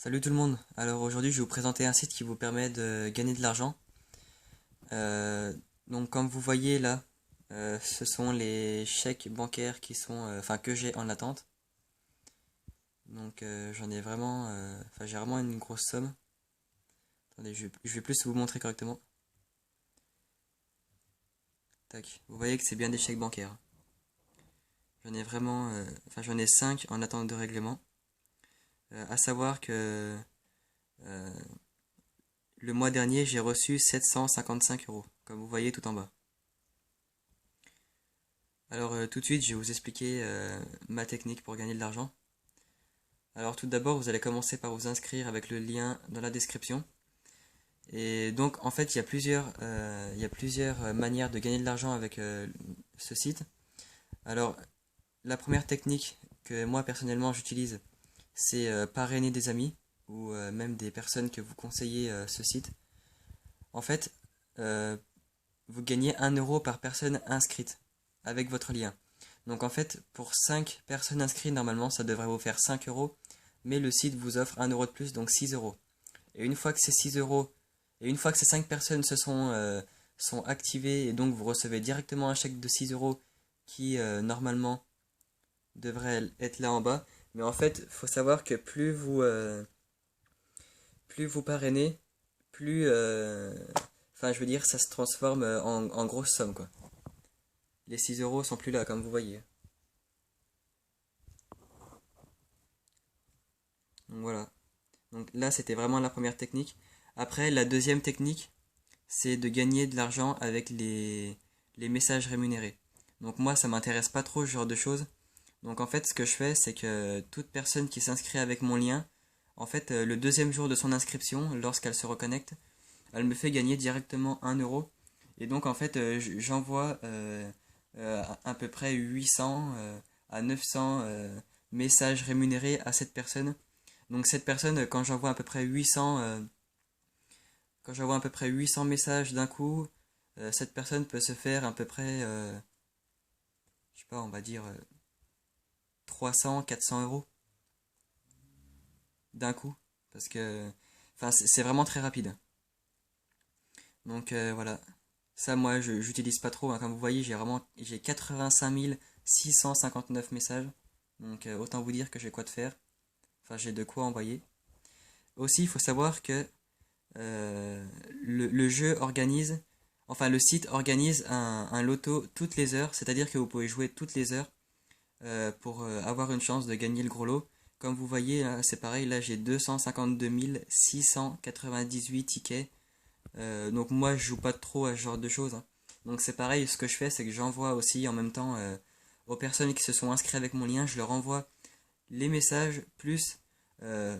Salut tout le monde. Alors aujourd'hui je vais vous présenter un site qui vous permet de gagner de l'argent. Euh, donc comme vous voyez là, ce sont les chèques bancaires qui sont, que j'ai en attente. Donc j'en ai vraiment, j'ai vraiment une grosse somme. Attendez, je vais plus vous montrer correctement. Tac. Vous voyez que c'est bien des chèques bancaires. J'en ai vraiment, j'en ai 5 en attente de règlement. À savoir que euh, le mois dernier j'ai reçu 755 €, comme vous voyez tout en bas. Alors tout de suite, je vais vous expliquer ma technique pour gagner de l'argent. Alors tout d'abord, vous allez commencer par vous inscrire avec le lien dans la description. Et donc en fait, il y a plusieurs manières de gagner de l'argent avec ce site. Alors la première technique que moi personnellement j'utilise, c'est parrainer des amis ou même des personnes que vous conseillez ce site. En fait, euh, vous gagnez 1 € par personne inscrite avec votre lien. Donc en fait, pour 5 personnes inscrites, normalement, ça devrait vous faire 5 €, mais le site vous offre 1 € de plus, donc 6 €. Et une fois que ces 6 €, et une fois que ces 5 personnes sont activées, et donc vous recevez directement un chèque de 6 € qui, normalement, devrait être là en bas. Mais en fait, il faut savoir que plus vous parrainez, plus, je veux dire, ça se transforme en grosse somme, quoi. Les 6 € sont plus là, comme vous voyez. Donc voilà. Donc là, c'était vraiment la première technique. Après, la deuxième technique, c'est de gagner de l'argent avec les messages rémunérés. Donc moi, ça m'intéresse pas trop ce genre de choses. Donc en fait, ce que je fais, c'est que toute personne qui s'inscrit avec mon lien, en fait, le deuxième jour de son inscription, lorsqu'elle se reconnecte, elle me fait gagner directement 1 €. Et donc en fait, j'envoie à peu près 800 à 900 messages rémunérés à cette personne. Donc cette personne, quand j'envoie à peu près 800 messages d'un coup, cette personne peut se faire à peu près, je sais pas, on va dire 300, 400 € d'un coup. Parce que, c'est vraiment très rapide. Donc voilà. Ça, moi, j'utilise pas trop, hein. Comme vous voyez, j'ai 85 659 messages. Donc autant vous dire que j'ai quoi de faire. Enfin, j'ai de quoi envoyer. Aussi, il faut savoir que euh, le jeu organise, le site organise un loto toutes les heures, c'est-à-dire que vous pouvez jouer toutes les heures pour avoir une chance de gagner le gros lot. Comme vous voyez, là, c'est pareil, là j'ai 252 698 tickets. Donc moi je joue pas trop à ce genre de choses, hein. Donc c'est pareil, ce que je fais, c'est que j'envoie aussi en même temps aux personnes qui se sont inscrites avec mon lien, je leur envoie les messages plus euh,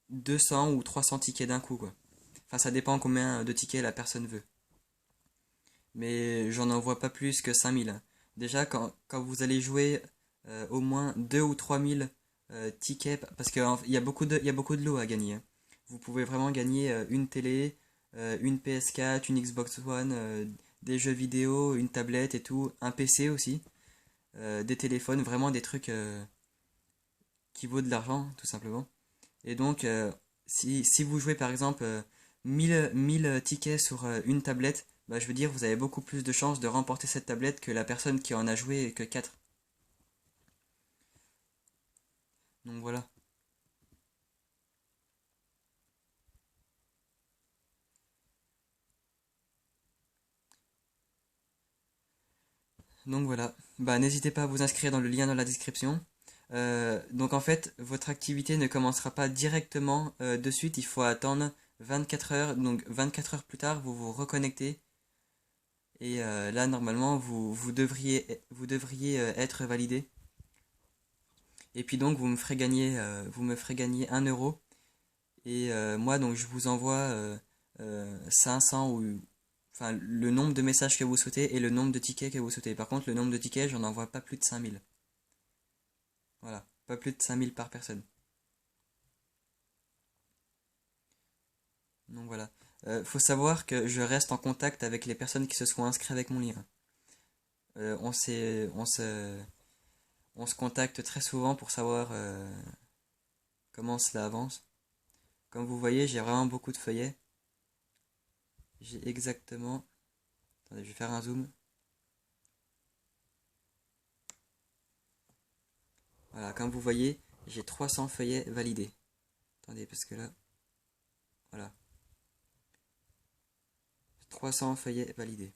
200 ou 300 tickets d'un coup, quoi. Enfin, ça dépend combien de tickets la personne veut. Mais j'en envoie pas plus que 5 000, hein. Déjà, quand vous allez jouer au moins 2 ou 3 000 tickets, parce qu'il il y a beaucoup de lots à gagner, hein. Vous pouvez vraiment gagner une télé, une PS4, une Xbox One, des jeux vidéo, une tablette et tout, un PC aussi, des téléphones, vraiment des trucs qui vaut de l'argent, tout simplement. Et donc, si vous jouez par exemple 1000 tickets sur une tablette, bah, je veux dire, vous avez beaucoup plus de chances de remporter cette tablette que la personne qui en a joué que 4. Donc voilà. Donc voilà. Bah, n'hésitez pas à vous inscrire dans le lien dans la description. Donc en fait, votre activité ne commencera pas directement de suite. Il faut attendre 24 heures. Donc 24 heures plus tard, vous vous reconnectez. Et là, normalement, vous devriez être validé. Et puis donc vous me ferez gagner 1 €. Et moi donc je vous envoie 500 ou enfin le nombre de messages que vous souhaitez et le nombre de tickets que vous souhaitez. Par contre le nombre de tickets j'en envoie pas plus de 5 000. Voilà, pas plus de 5 000 par personne. Donc voilà. Faut savoir que je reste en contact avec les personnes qui se sont inscrites avec mon lien. Euh, on s'est, on se, on se contacte très souvent pour savoir comment cela avance. Comme vous voyez, j'ai vraiment beaucoup de feuillets. J'ai exactement... Attendez, je vais faire un zoom. Voilà, comme vous voyez, j'ai 300 feuillets validés. Attendez, parce que là... Voilà. 300 feuillets validés.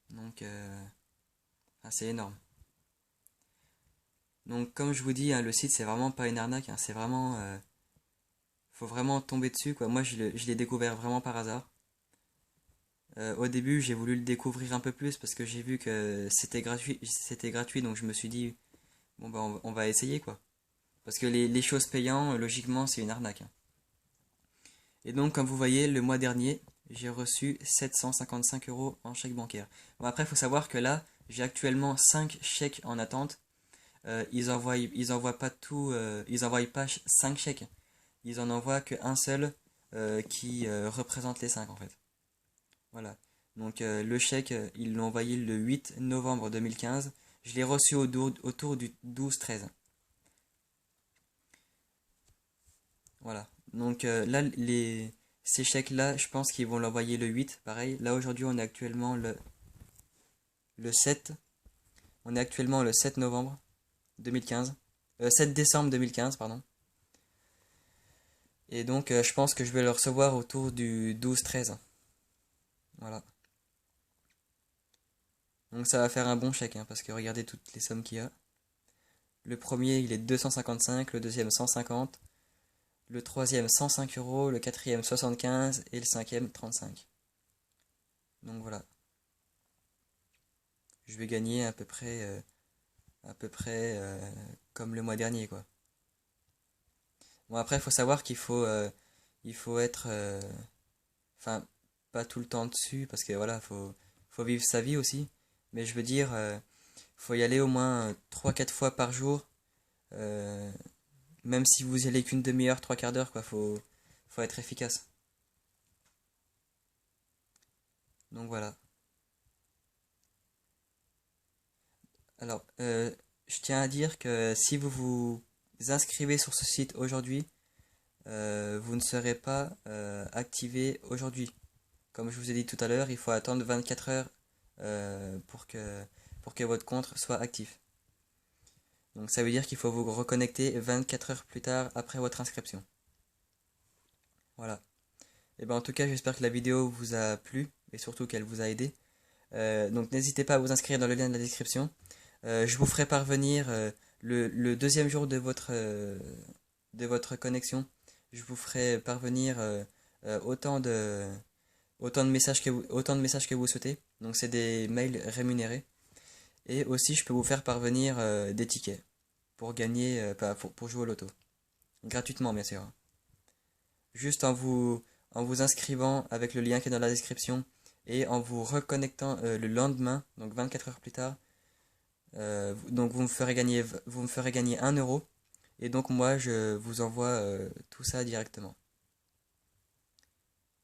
Donc, c'est énorme. Donc, comme je vous dis, hein, le site, c'est vraiment pas une arnaque. Hein, c'est vraiment... faut vraiment tomber dessus, quoi. Moi, je l'ai découvert vraiment par hasard. Au début, j'ai voulu le découvrir un peu plus parce que j'ai vu que c'était gratuit, donc je me suis dit, bon, bah, on va essayer, quoi. Parce que les choses payantes, logiquement, c'est une arnaque. Hein. Et donc, comme vous voyez, le mois dernier, j'ai reçu 755 € en chèque bancaire. Bon, après, il faut savoir que là, j'ai actuellement 5 chèques en attente. Ils envoient pas tout, ils envoient pas 5 chèques. Ils en envoient qu'un seul qui représente les 5 en fait. Voilà. Donc le chèque, ils l'ont envoyé le 8 novembre 2015. Je l'ai reçu autour du 12-13. Voilà. Donc là, ces chèques-là, je pense qu'ils vont l'envoyer le 8. Pareil. Là, aujourd'hui, on est actuellement le 7. On est actuellement le 7 novembre 2015. 7 décembre 2015, pardon. Et donc, je pense que je vais le recevoir autour du 12-13. Voilà. Donc ça va faire un bon chèque, hein, parce que regardez toutes les sommes qu'il y a. Le premier, il est 255, le deuxième 150, le troisième 105 €, le quatrième 75 et le cinquième 35. Donc voilà, je vais gagner à peu près comme le mois dernier, quoi. Bon après, il faut savoir il faut être, enfin, pas tout le temps dessus, parce que voilà, faut vivre sa vie aussi. Mais je veux dire, faut y aller au moins 3-4 fois par jour. euh, Même si vous y allez qu'une demi-heure, trois quarts d'heure, quoi, faut être efficace. Donc voilà. Alors, je tiens à dire que si vous vous inscrivez sur ce site aujourd'hui, vous ne serez pas activé aujourd'hui. Comme je vous ai dit tout à l'heure, il faut attendre 24 heures pour que votre compte soit actif. Donc ça veut dire qu'il faut vous reconnecter 24 heures plus tard après votre inscription. Voilà. Et ben en tout cas, j'espère que la vidéo vous a plu et surtout qu'elle vous a aidé. Donc n'hésitez pas à vous inscrire dans le lien de la description. Je vous ferai parvenir le deuxième jour de votre connexion. Je vous ferai parvenir autant de messages autant de messages que vous souhaitez. Donc c'est des mails rémunérés. Et aussi je peux vous faire parvenir des tickets pour gagner, pour jouer au loto. Gratuitement bien sûr. Juste en vous inscrivant avec le lien qui est dans la description et en vous reconnectant le lendemain, donc 24 heures plus tard. Donc vous me ferez gagner 1 € et donc moi je vous envoie tout ça directement.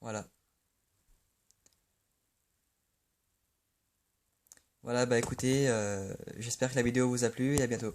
Voilà. Voilà, bah écoutez, j'espère que la vidéo vous a plu et à bientôt.